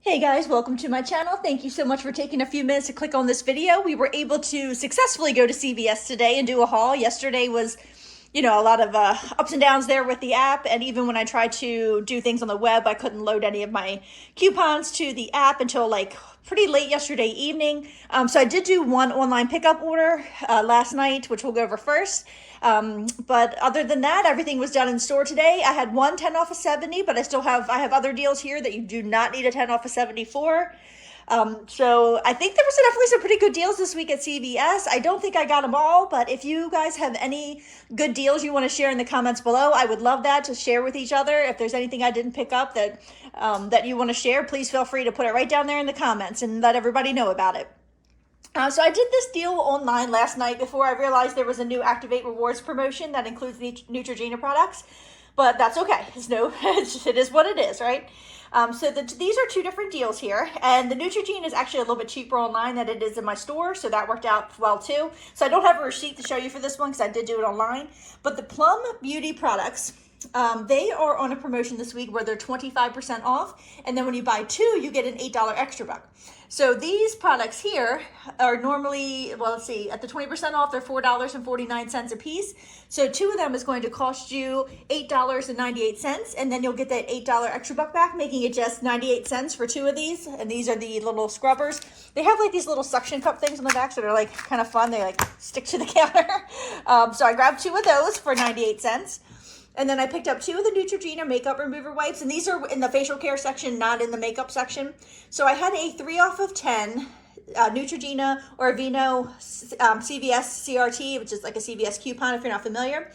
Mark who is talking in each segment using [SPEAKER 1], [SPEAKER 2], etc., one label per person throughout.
[SPEAKER 1] Hey guys, welcome to my channel. Thank you so much for taking a few minutes to click on this video. We were able to successfully go to CVS today and do a haul. Yesterday was, a lot of ups and downs there with the app. And even when I tried to do things on the web, I couldn't load any of my coupons to the app until like pretty late yesterday evening. So I did do one online pickup order last night, which we'll go over first. But other than that, everything was done in store today. I had one 10 off of 70, but I have other deals here that you do not need a 10 off of 70 for. So I think there was definitely some pretty good deals this week at CVS. I don't think I got them all, but if you guys have any good deals you want to share in the comments below, I would love that to share with each other. If there's anything I didn't pick up that you want to share, please feel free to put it right down there in the comments and let everybody know about it. So I did this deal online last night before I realized there was a new Activate Rewards promotion that includes the Neutrogena products, but that's okay. It is what it is, right? These are two different deals here, and the Neutrogena is actually a little bit cheaper online than it is in my store, so that worked out well too. So I don't have a receipt to show you for this one because I did do it online, but the Plum Beauty products, they are on a promotion this week where they're 25% off, and then when you buy two, you get an $8 extra buck. So these products here are normally, well, let's see, at the 20% off, they're $4.49 a piece. So two of them is going to cost you $8.98, and then you'll get that $8 extra buck back, making it just 98 cents for two of these. And these are the little scrubbers. They have like these little suction cup things on the back, so they're like kind of fun. They like stick to the counter. So I grabbed two of those for 98 cents. And then I picked up two of the Neutrogena makeup remover wipes, and these are in the facial care section, not in the makeup section. So I had a 3 off of 10 Neutrogena or Aveeno CVS CRT, which is like a CVS coupon if you're not familiar.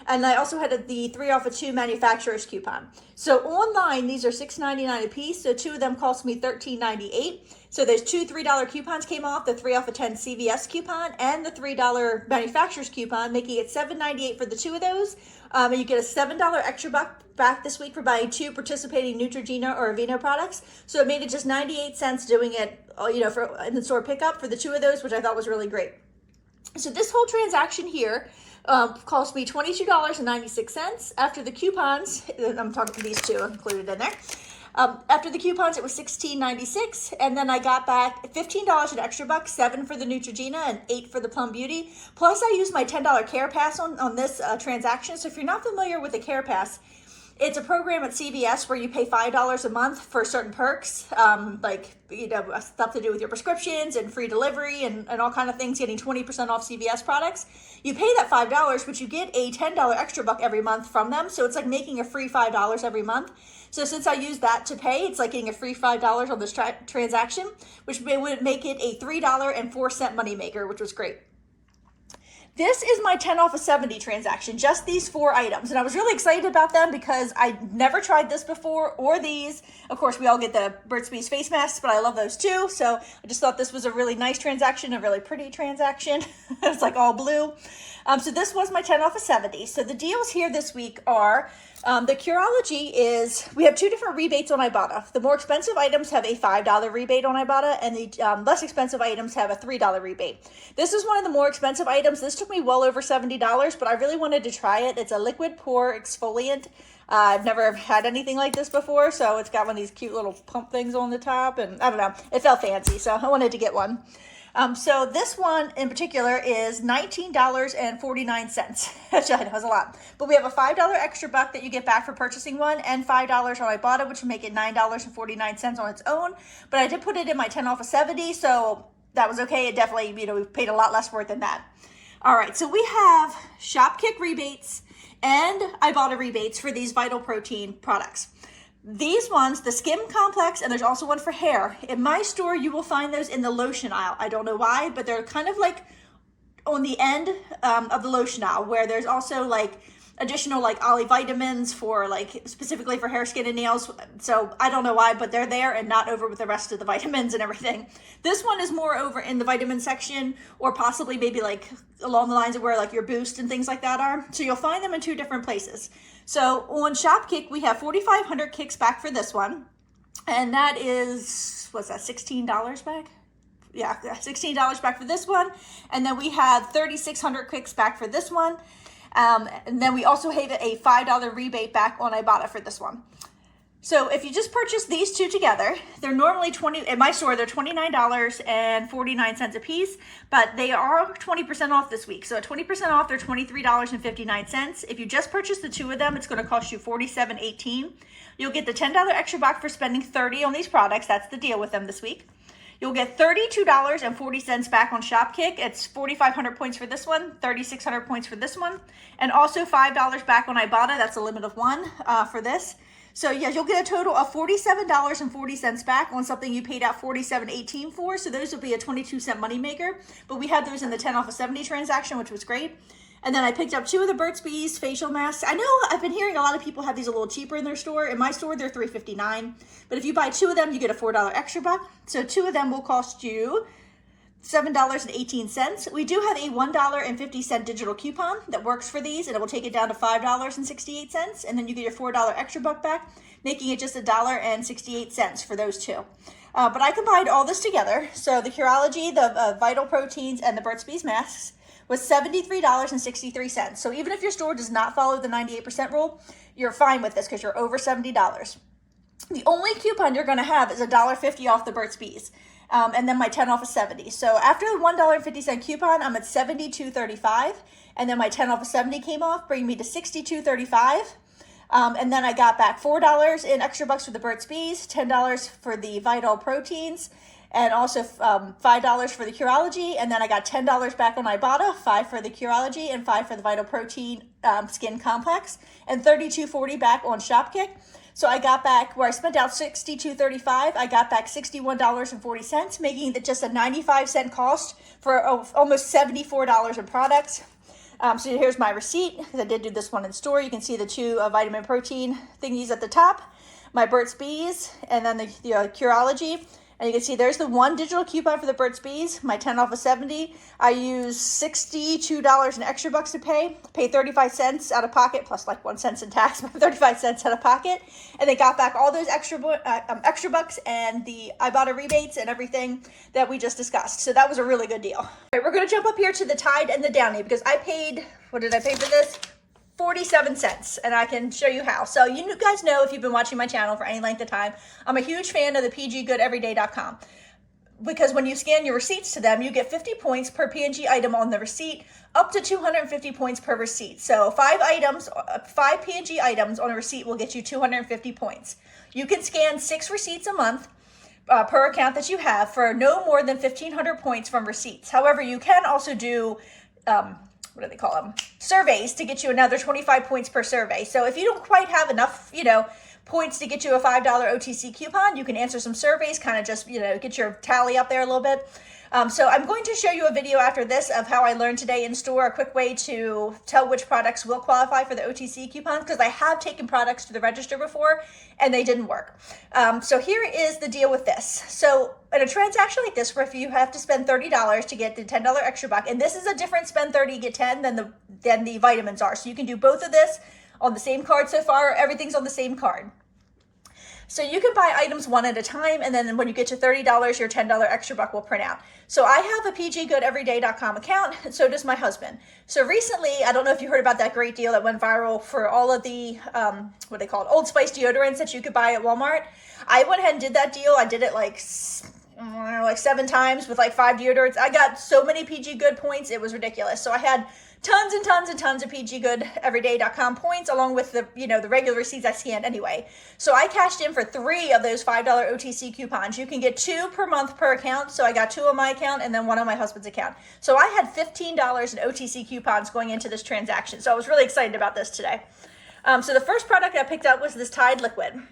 [SPEAKER 1] And I also had the 3 off of 2 manufacturer's coupon. So online, these are $6.99 a piece. So two of them cost me $13.98. So there's two $3 coupons came off, the 3 off of 10 CVS coupon and the $3 manufacturer's coupon, making it $7.98 for the two of those. And you get a $7 extra buck back this week for buying two participating Neutrogena or Aveeno products. So it made it just 98 cents doing it, for in the store pickup for the two of those, which I thought was really great. So this whole transaction here cost me $22.96 after the coupons. I'm talking these two included in there. After the coupons, it was $16.96, and then I got back $15 an extra buck, $7 for the Neutrogena and $8 for the Plum Beauty. Plus, I used my $10 Care Pass on this transaction. So if you're not familiar with the Care Pass, it's a program at CVS where you pay $5 a month for certain perks, stuff to do with your prescriptions and free delivery and all kind of things, getting 20% off CVS products. You pay that $5, but you get a $10 extra buck every month from them. So it's like making a free $5 every month. So since I used that to pay, it's like getting a free $5 on this transaction, which would make it a $3.04 moneymaker, which was great. This is my 10 off of 70 transaction, just these 4 items. And I was really excited about them because I never tried this before or these. Of course, we all get the Burt's Bees face masks, but I love those too. So I just thought this was a really nice transaction, a really pretty transaction. It's like all blue. So this was my 10 off of 70. So the deals here this week are, the Curology is, we have 2 different rebates on Ibotta. The more expensive items have a $5 rebate on Ibotta, and the less expensive items have a $3 rebate. This is one of the more expensive items. This took me well over $70, but I really wanted to try it. It's a liquid pore exfoliant. I've never had anything like this before, so it's got one of these cute little pump things on the top, and I don't know, it felt fancy, so I wanted to get one. So this one in particular is $19.49, which I know is a lot. But we have a $5 extra buck that you get back for purchasing one, and $5 on Ibotta, which would make it $9.49 on its own. But I did put it in my 10 off of 70, so that was okay. It definitely, we paid a lot less for it than that. All right, so we have Shopkick rebates and Ibotta rebates for these Vital Protein products. These ones, the Skim Complex, and there's also one for hair. In my store, you will find those in the lotion aisle. I don't know why, but they're kind of like on the end of the lotion aisle, where there's also like additional like Ollie vitamins for like specifically for hair, skin, and nails. So I don't know why, but they're there and not over with the rest of the vitamins and everything. This one is more over in the vitamin section, or possibly maybe like along the lines of where like your Boost and things like that are. So you'll find them in 2 different places. So on Shopkick, we have 4,500 kicks back for this one. And that is, what's that, $16 back? Yeah, $16 back for this one. And then we have 3,600 kicks back for this one. And then we also have a $5 rebate back on Ibotta for this one. So if you just purchase these two together, they're normally at my store, they're $29.49 a piece, but they are 20% off this week. So at 20% off, they're $23.59. If you just purchase the two of them, it's going to cost you $47.18. You'll get the $10 extra buck for spending $30 on these products. That's the deal with them this week. You'll get $32.40 back on ShopKick. It's 4,500 points for this one, 3,600 points for this one, and also $5 back on Ibotta. That's a limit of one for this. So yeah, you'll get a total of $47.40 back on something you paid out $47.18 for. So those will be a 22-cent moneymaker. But we had those in the 10 off of 70 transaction, which was great. And then I picked up two of the Burt's Bees facial masks. I know I've been hearing a lot of people have these a little cheaper in their store. In my store, they're $3.59. But if you buy two of them, you get a $4 extra buck. So two of them will cost you $7.18. We do have a $1.50 digital coupon that works for these, and it will take it down to $5.68. And then you get your $4 extra buck back, making it just $1.68 for those two. But I combined all this together. So the Curology, the Vital Proteins, and the Burt's Bees masks was $73.63. So even if your store does not follow the 98% rule, you're fine with this because you're over $70. The only coupon you're going to have is $1.50 off the Burt's Bees. And then my 10 off of 70. So after the $1.50 coupon, I'm at $72.35. And then my 10 off of 70 came off, bringing me to $62.35. And then I got back $4 in extra bucks for the Burt's Bees, $10 for the Vital Proteins, and also $5 for the Curology. And then I got $10 back on Ibotta, $5 for the Curology and $5 for the Vital Protein Skin Complex, and $32.40 back on ShopKick. So I got back, where I spent out $62.35, I got back $61.40, making it just a 95-cent cost for almost $74 in products. So here's my receipt, because I did do this one in store. You can see the two vitamin protein thingies at the top, my Burt's Bees, and then the Curology. And you can see there's the one digital coupon for the Burt's Bees, my 10 off of 70. I used $62 in extra bucks to pay 35 cents out of pocket, plus like 1 cent in tax, but 35 cents out of pocket. And they got back all those extra bucks and the Ibotta rebates and everything that we just discussed. So that was a really good deal. All right, we're going to jump up here to the Tide and the Downy, because I paid, what did I pay for this? 47 cents, and I can show you how. So you guys know, if you've been watching my channel for any length of time, I'm a huge fan of the pggoodeveryday.com, because when you scan your receipts to them, you get 50 points per P&G item on the receipt, up to 250 points per receipt. So 5 P&G items on a receipt will get you 250 points. You can scan 6 receipts a month per account that you have for no more than 1,500 points from receipts. However, you can also do what do they call them? Surveys to get you another 25 points per survey. So if you don't quite have enough, points to get you a $5 OTC coupon, you can answer some surveys, kind of just, get your tally up there a little bit. So I'm going to show you a video after this of how I learned today in store, a quick way to tell which products will qualify for the OTC coupons, because I have taken products to the register before and they didn't work. So here is the deal with this. So in a transaction like this, where if you have to spend $30 to get the $10 extra buck, and this is a different spend 30, get 10 than the vitamins are. So you can do both of this on the same card so far. Everything's on the same card. So you can buy items one at a time, and then when you get to $30, your $10 extra buck will print out. So I have a pggoodeveryday.com account, and so does my husband. So recently, I don't know if you heard about that great deal that went viral for all of the, what they call it, Old Spice deodorants that you could buy at Walmart. I went ahead and did that deal. I did it like 7 times with like 5 deodorants. I got so many PG Good points, it was ridiculous. So I had tons and tons and tons of pggoodeveryday.com points, along with the, the regular receipts I scanned anyway. So I cashed in for 3 of those $5 OTC coupons. You can get 2 per month per account. So I got 2 on my account and then 1 on my husband's account. So I had $15 in OTC coupons going into this transaction. So I was really excited about this today. So the first product I picked up was this Tide liquid.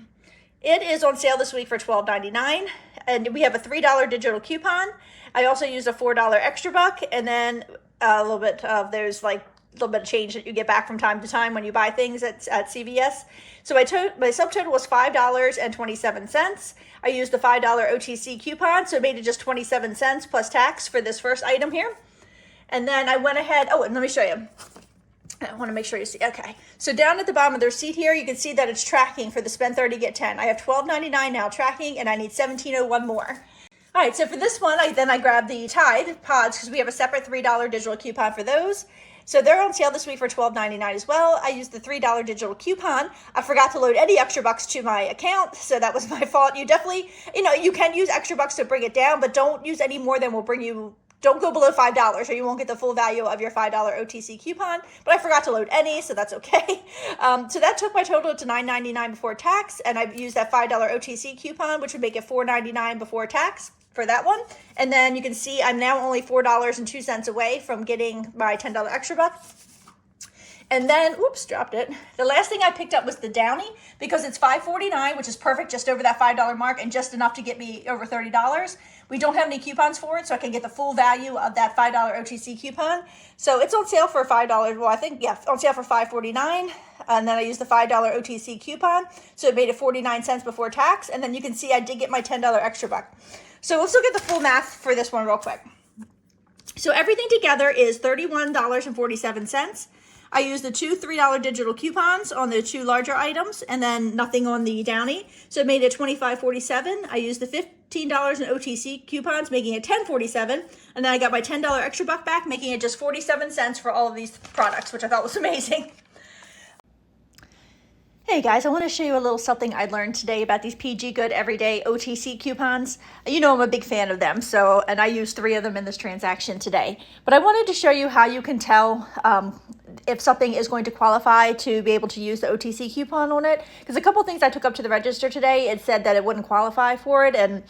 [SPEAKER 1] It is on sale this week for $12.99, and we have a $3 digital coupon. I also used a $4 extra buck, and then a little bit of little bit of change that you get back from time to time when you buy things at CVS. So my subtotal was $5.27. I used the $5 OTC coupon, so it made it just 27 cents plus tax for this first item here. And then I went ahead, and let me show you. I want to make sure you see. Okay, so down at the bottom of the receipt here, you can see that it's tracking for the spend 30, get 10. I have $12.99 now tracking, and I need $17.01 more. All right, so for this one, I grabbed the Tide pods, because we have a separate $3 digital coupon for those. So they're on sale this week for $12.99 as well. I used the $3 digital coupon. I forgot to load any extra bucks to my account, so that was my fault. You definitely, you can use extra bucks to bring it down, but don't use any more than will bring you, don't go below $5 or you won't get the full value of your $5 OTC coupon. But I forgot to load any, so that's okay. So that took my total to $9.99 before tax, and I used that $5 OTC coupon, which would make it $4.99 before tax for that one. And then you can see I'm now only $4.02 away from getting my $10 extra buck. And then, oops, dropped it. The last thing I picked up was the Downy, because it's $5.49, which is perfect, just over that $5 mark and just enough to get me over $30. We don't have any coupons for it, so I can get the full value of that $5 OTC coupon. So it's on sale for $5. Well, I think, yeah, on sale for $5.49. And then I used the $5 OTC coupon, so it made it 49 cents before tax. And then you can see I did get my $10 extra buck. So let's look at the full math for this one real quick. So everything together is $31.47. I used the two $3 digital coupons on the two larger items and then nothing on the Downy. So it made it $25.47. I used the $15 in OTC coupons, making it $10.47. And then I got my $10 extra buck back, making it just 47 cents for all of these products, which I thought was amazing. Hey guys, I want to show you a little something I learned today about these PG Good Everyday OTC coupons. You know I'm a big fan of them, and I used 3 of them in this transaction today. But I wanted to show you how you can tell if something is going to qualify to be able to use the OTC coupon on it. Because a couple things I took up to the register today, it said that it wouldn't qualify for it, and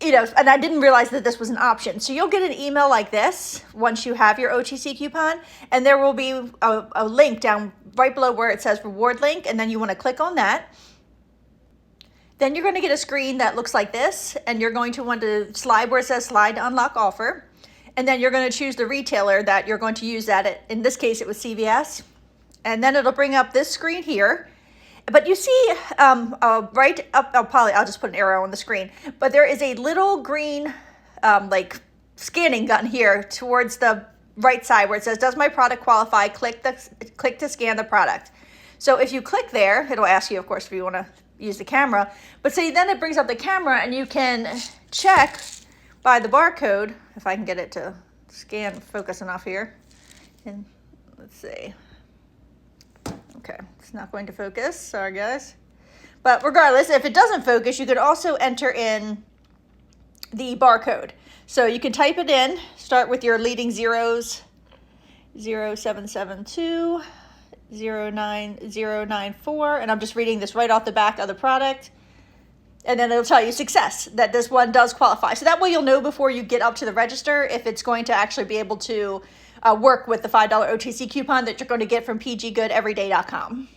[SPEAKER 1] and I didn't realize that this was an option. So you'll get an email like this once you have your OTC coupon, and there will be a link down right below where it says reward link, and then you want to click on that. Then you're going to get a screen that looks like this, and you're going to want to slide where it says slide to unlock offer, and then you're going to choose the retailer that you're going to use that at. In this case, it was CVS, and then it'll bring up this screen here. But you see, right up, I'll just put an arrow on the screen, but there is a little green, like scanning gun here towards the right side where it says, does my product qualify? Click to scan the product. So if you click there, it'll ask you, of course, if you want to use the camera, but see, then it brings up the camera and you can check by the barcode, if I can get it to scan, focus enough here. And let's see. Okay, it's not going to focus. Sorry, guys. But regardless, if it doesn't focus, you could also enter in the barcode. So you can type it in, start with your leading zeros, 0772, 09094, and I'm just reading this right off the back of the product. And then it'll tell you success, that this one does qualify. So that way you'll know before you get up to the register if it's going to actually be able to work with the $5 OTC coupon that you're going to get from pggoodeveryday.com.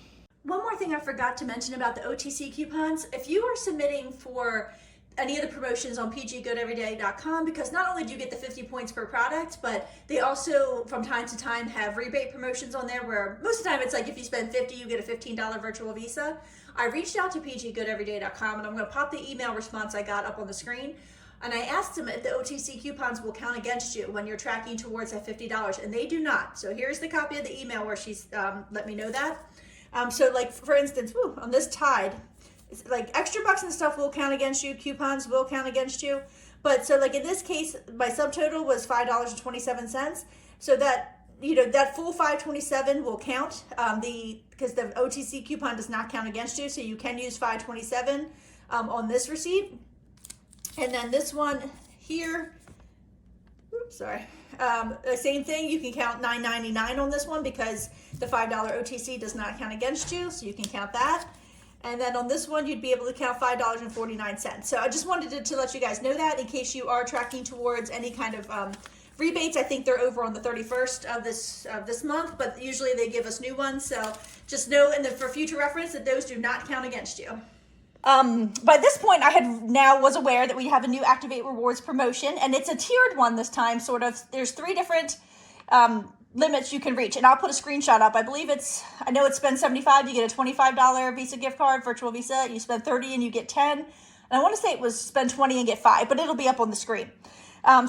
[SPEAKER 1] One more thing I forgot to mention about the OTC coupons. If you are submitting for any of the promotions on pggoodeveryday.com, because not only do you get the 50 points per product, but they also from time to time have rebate promotions on there where most of the time it's like if you spend $50, you get a $15 virtual Visa. I reached out to pggoodeveryday.com, and I'm going to pop the email response I got up on the screen. And I asked them if the OTC coupons will count against you when you're tracking towards that $50, and they do not. So here's the copy of the email where she's let me know that. So like, for instance, on this Tide, it's like extra bucks and stuff will count against you, coupons will count against you. But so like in this case, my subtotal was $5.27. So that, that full $5.27 will count because the OTC coupon does not count against you. So you can use $5.27 on this receipt. And then this one here, the same thing, you can count $9.99 on this one because the $5 OTC does not count against you, so you can count that. And then on this one, you'd be able to count $5.49. So I just wanted to let you guys know that in case you are tracking towards any kind of rebates. I think they're over on the 31st of this month, but usually they give us new ones. So just know, and then for future reference, that those do not count against you. By this point, I was aware that we have a new Activate Rewards promotion, and it's a tiered one this time, sort of. There's 3 different limits you can reach, and I'll put a screenshot up. I know it's spend $75, you get a $25 Visa gift card, virtual Visa. You spend $30 and you get 10. And I want to say it was spend 20 and get 5, but it'll be up on the screen.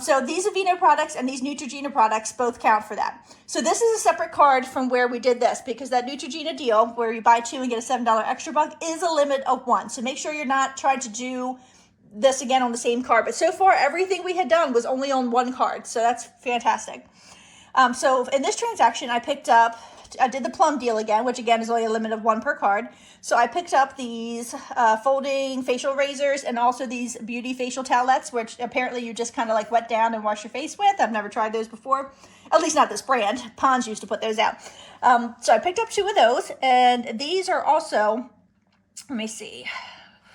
[SPEAKER 1] So these Aveeno products and these Neutrogena products both count for that. So this is a separate card from where we did this, because that Neutrogena deal where you buy 2 and get a $7 extra buck is a limit of 1. So make sure you're not trying to do this again on the same card. But so far, everything we had done was only on 1 card. So that's fantastic. So in this transaction, I did the plum deal again, which again is only a limit of 1 per card. So I picked up these folding facial razors and also these beauty facial towelettes, which apparently you just kind of like wet down and wash your face with. I've never tried those before, at least not this brand. Pond's used to put those out. So I picked up 2 of those, and these are also, let me see,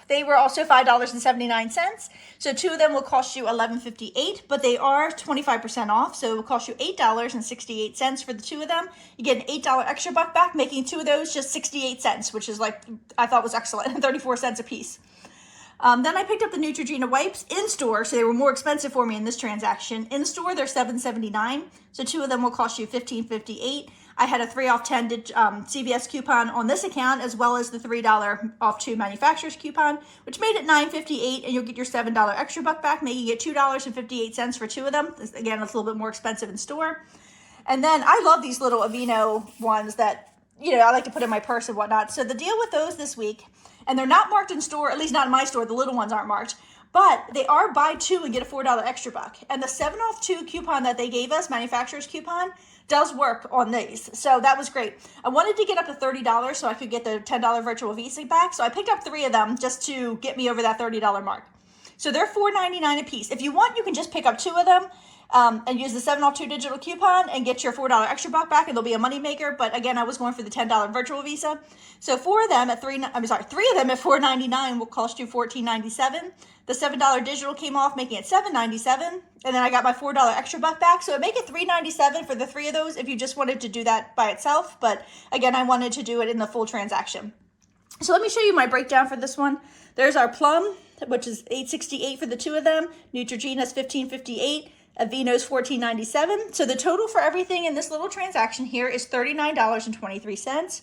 [SPEAKER 1] they were also $5.79. So 2 of them will cost you $11.58, but they are 25% off. So it will cost you $8.68 for the 2 of them. You get an $8 extra buck back, making 2 of those just 68 cents, which is like, I thought was excellent, 34 cents a piece. Then I picked up the Neutrogena wipes in store, so they were more expensive for me in this transaction. In store, they're $7.79, so 2 of them will cost you $15.58. I had a 3 off 10 CVS coupon on this account, as well as the $3 off 2 manufacturers coupon, which made it $9.58, and you'll get your $7 extra buck back, making it $2.58 for 2 of them. Again, it's a little bit more expensive in store. And then I love these little Aveeno ones that, I like to put in my purse and whatnot. So the deal with those this week, and they're not marked in store, at least not in my store, the little ones aren't marked, but they are buy 2 and get a $4 extra buck. And the 7 off 2 coupon that they gave us, manufacturer's coupon, does work on these. So that was great. I wanted to get up to $30 so I could get the $10 virtual Visa back. So I picked up 3 of them just to get me over that $30 mark. So they're $4.99 a piece. If you want, you can just pick up 2 of them and use the 7 off 2 digital coupon and get your $4 extra buck back, and they'll be a money maker. But again, I was going for the $10 virtual Visa. So 3 of them at $4.99 will cost you $14.97. The $7 digital came off, making it $7.97, and then I got my $4 extra buck back. So it make it $3.97 for the 3 of those if you just wanted to do that by itself. But again, I wanted to do it in the full transaction. So let me show you my breakdown for this one. There's our plum, which is $8.68 for the 2 of them. Neutrogena's $15.58. Aveeno's $14.97. So the total for everything in this little transaction here is $39.23.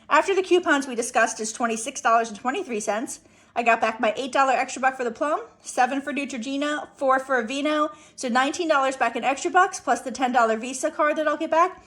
[SPEAKER 1] After the coupons we discussed is $26.23. I got back my $8 extra buck for the plum, 7 for Neutrogena, 4 for Aveeno, so $19 back in extra bucks plus the $10 Visa card that I'll get back.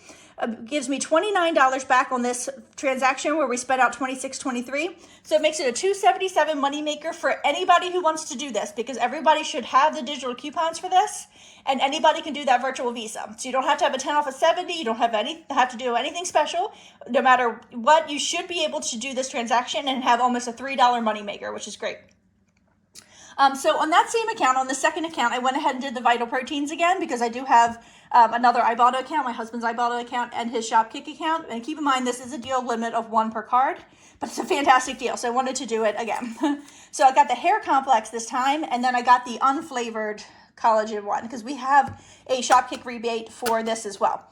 [SPEAKER 1] Gives me $29 back on this transaction where we spent out $26.23. So it makes it a $2.77 moneymaker for anybody who wants to do this, because everybody should have the digital coupons for this, and anybody can do that virtual Visa. So you don't have to have a 10 off of 70. You don't have to do anything special. No matter what, you should be able to do this transaction and have almost a $3 moneymaker, which is great. So on that same account, on the second account, I went ahead and did the Vital Proteins again, because I do have another Ibotta account, my husband's Ibotta account, and his Shopkick account. And keep in mind, this is a deal limit of 1 per card, but it's a fantastic deal, so I wanted to do it again. So I got the hair complex this time, and then I got the unflavored collagen one, because we have a Shopkick rebate for this as well.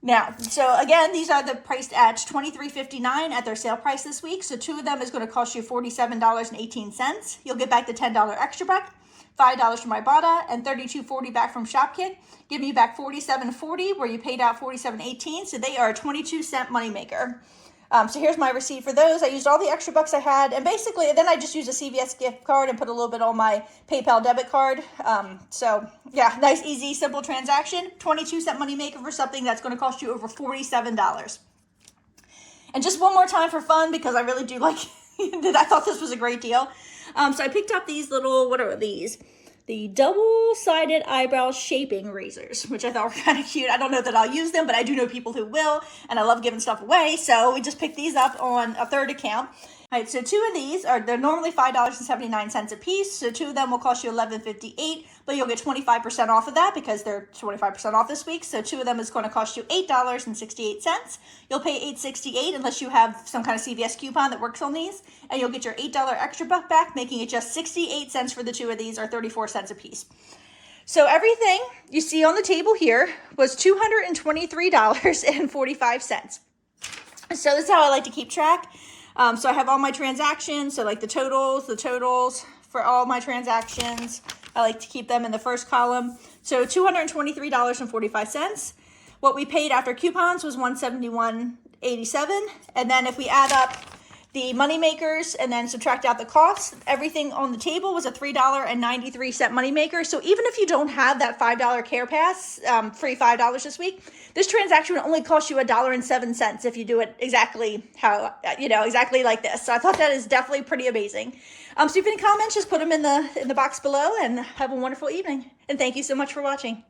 [SPEAKER 1] Now, so again, these are priced at $23.59 at their sale price this week. So 2 of them is going to cost you $47.18. You'll get back the $10 extra buck, $5 from Ibotta, and $32.40 back from Shopkick. Give you back $47.40 where you paid out $47.18. So they are a 22-cent moneymaker. So here's my receipt for those. I used all the extra bucks I had, and basically then I just used a CVS gift card and put a little bit on my PayPal debit card. So yeah, nice, easy, simple transaction. 22-cent moneymaker for something that's going to cost you over $47. And just one more time for fun, because I really do like I thought this was a great deal. So I picked up these little, what are these? The double-sided eyebrow shaping razors, which I thought were kind of cute. I don't know that I'll use them, but I do know people who will, and I love giving stuff away. So we just picked these up on a third account. All right, so 2 of these they're normally $5.79 a piece. So 2 of them will cost you $11.58, but you'll get 25% off of that because they're 25% off this week. So 2 of them is going to cost you $8.68. You'll pay $8.68 unless you have some kind of CVS coupon that works on these, and you'll get your $8 extra buck back, making it just 68 cents for the 2 of these, or 34 cents a piece. So everything you see on the table here was $223.45. So this is how I like to keep track. So I have all my transactions, so like the totals for all my transactions. I like to keep them in the first column. So $223.45. What we paid after coupons was $171.87. And then if we add up the money makers and then subtract out the costs, everything on the table was a $3.93 moneymaker. So even if you don't have that $5 care pass, free $5 this week, this transaction would only cost you $1.07 if you do it exactly exactly like this. So I thought that is definitely pretty amazing. So if you have any comments, just put them in the box below, and have a wonderful evening. And thank you so much for watching.